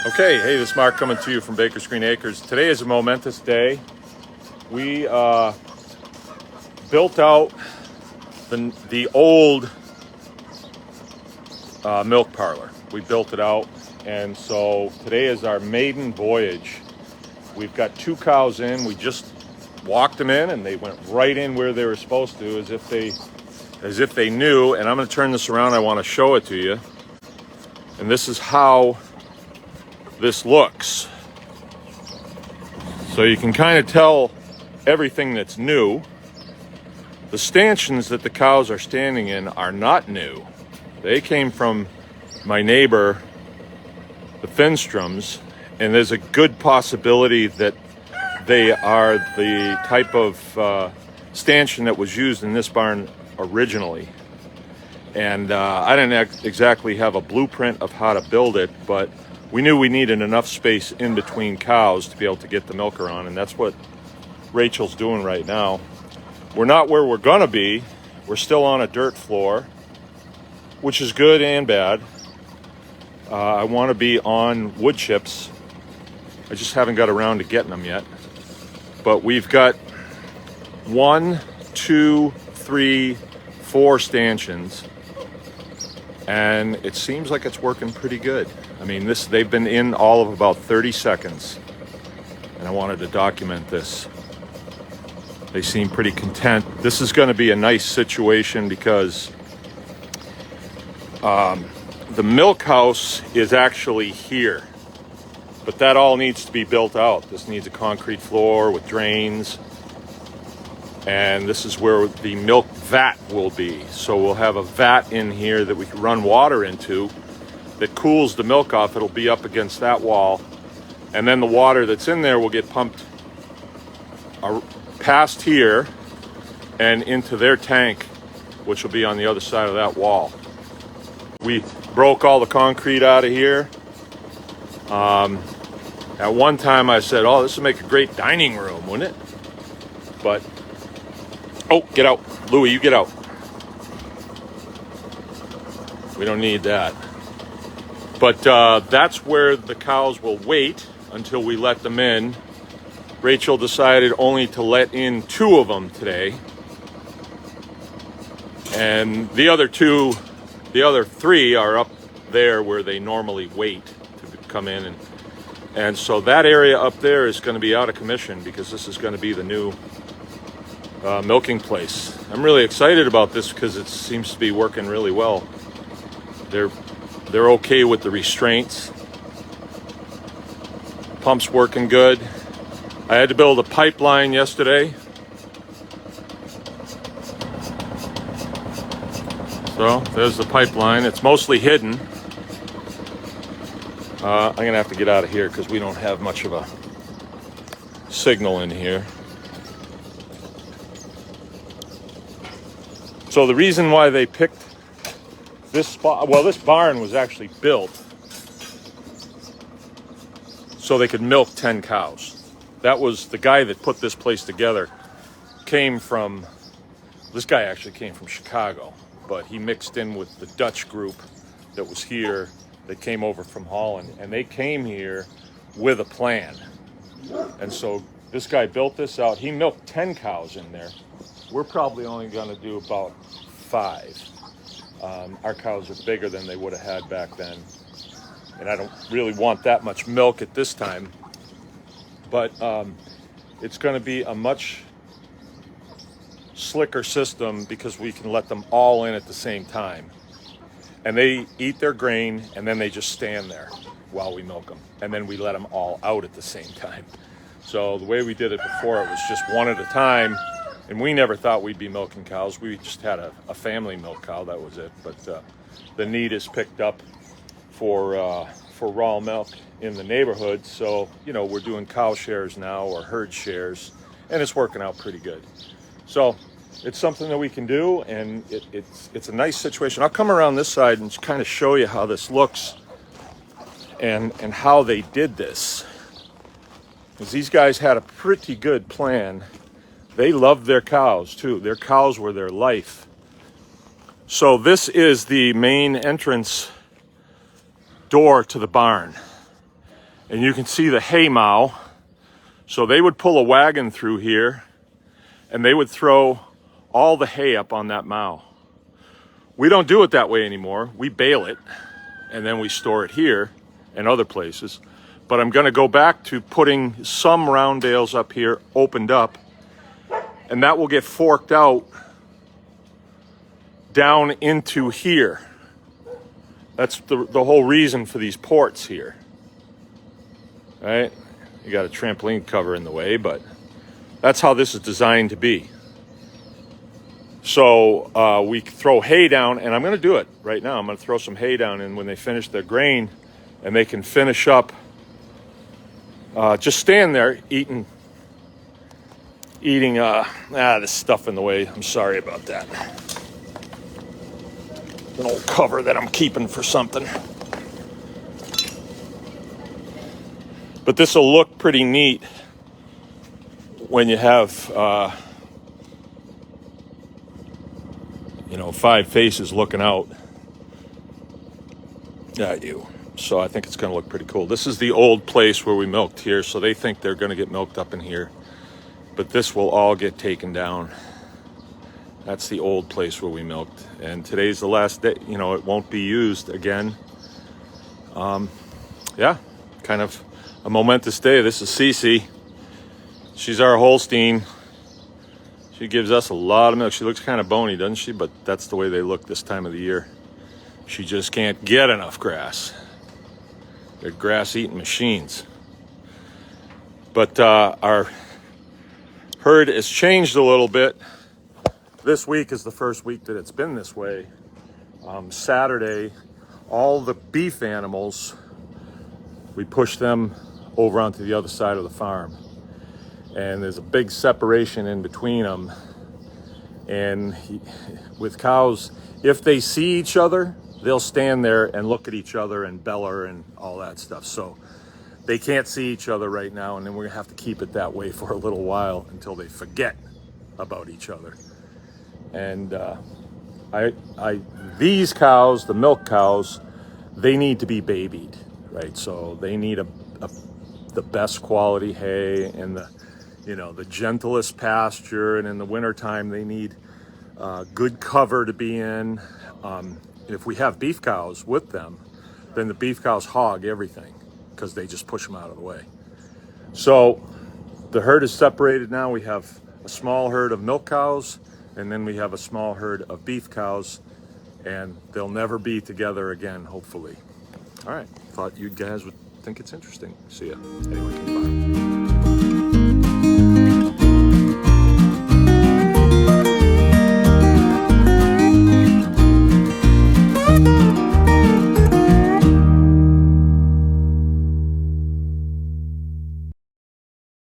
Okay, hey, this is Mark coming to you from Baker's Green Acres. Today is a momentous day. We built out the old milk parlor. We built it out, and so today is our maiden voyage. We've got 2 cows in. We just walked them in, and they went right in where they were supposed to, as if they knew. And I'm going to turn this around. I want to show it to you. And this is how this looks. So you can kind of tell everything that's new. The stanchions that the cows are standing in are not new. They came from my neighbor, the Finstroms, and there's a good possibility that they are the type of stanchion that was used in this barn originally. And I didn't exactly have a blueprint of how to build it, but we knew we needed enough space in between cows to be able to get the milker on, and that's what Rachel's doing right now. We're not where we're gonna be. We're still on a dirt floor, which is good and bad. I want to be on wood chips. I just haven't got around to getting them yet. But we've got 1, 2, 3, 4 stanchions, and it seems like it's working pretty good. I mean, they've been in all of about 30 seconds, and I wanted to document this. They seem pretty content. This is going to be a nice situation because the milk house is actually here, but that all needs to be built out. This needs a concrete floor with drains, and this is where the milk vat will be. So we'll have a vat in here that we can run water into that cools the milk off. It'll be up against that wall, and then the water that's in there will get pumped past here and into their tank, which will be on the other side of that wall. We broke all the concrete out of here. At one time I said, oh, this would make a great dining room, wouldn't it? But, oh, get out. Louie, you get out. We don't need that. But that's where the cows will wait until we let them in. Rachel decided only to let in 2 of them today. And the other 3 are up there where they normally wait to come in. And so that area up there is going to be out of commission because this is going to be the new milking place. I'm really excited about this because it seems to be working really well. They're okay with the restraints. Pump's working good. I had to build a pipeline yesterday. So there's the pipeline. It's mostly hidden. I'm going to have to get out of here because we don't have much of a signal in here. So the reason why they picked this spot, well, this barn was actually built so they could milk 10 cows. That was the guy that put this place together. This guy actually came from Chicago, but he mixed in with the Dutch group that was here. They came over from Holland, and they came here with a plan. And so this guy built this out. He milked 10 cows in there. We're probably only going to do about 5. Our cows are bigger than they would have had back then, and I don't really want that much milk at this time. But it's going to be a much slicker system because we can let them all in at the same time. And they eat their grain, and then they just stand there while we milk them. And then we let them all out at the same time. So the way we did it before, it was just one at a time. And we never thought we'd be milking cows. We just had a family milk cow, that was it. But the need is picked up for raw milk in the neighborhood. So, we're doing cow shares now or herd shares, and it's working out pretty good. So it's something that we can do, and it's a nice situation. I'll come around this side and kind of show you how this looks and how they did this. Because these guys had a pretty good plan. They loved their cows too. Their cows were their life. So this is the main entrance door to the barn. And you can see the hay mow. So they would pull a wagon through here and they would throw all the hay up on that mow. We don't do it that way anymore. We bale it and then we store it here and other places. But I'm gonna go back to putting some round bales up here opened up, and that will get forked out down into here. That's the whole reason for these ports here, right? You got a trampoline cover in the way, but that's how this is designed to be. So we throw hay down, and I'm gonna do it right now. I'm gonna throw some hay down, and when they finish their grain and they can finish up, just stand there eating this stuff in the way. I'm sorry about that. An old cover that I'm keeping for something. But this will look pretty neat when you have, 5 faces looking out at you. So I think it's going to look pretty cool. This is the old place where we milked here, so they think they're going to get milked up in here. But this will all get taken down. That's the old place where we milked. And today's the last day. It won't be used again. Yeah, kind of a momentous day. This is Cece. She's our Holstein. She gives us a lot of milk. She looks kind of bony, doesn't she? But that's the way they look this time of the year. She just can't get enough grass. They're grass-eating machines. But our herd has changed a little bit. This week is the first week that it's been this way. Saturday, all the beef animals, we push them over onto the other side of the farm. And there's a big separation in between them. And with cows, if they see each other, they'll stand there and look at each other and beller and all that stuff. So they can't see each other right now, and then we're gonna have to keep it that way for a little while until they forget about each other. And these cows, the milk cows, they need to be babied, right? So they need the best quality hay and the gentlest pasture. And in the wintertime, they need good cover to be in. If we have beef cows with them, then the beef cows hog everything because they just push them out of the way. So the herd is separated now. We have a small herd of milk cows, and then we have a small herd of beef cows, and they'll never be together again, hopefully. All right, thought you guys would think it's interesting. See ya. Anyway, bye.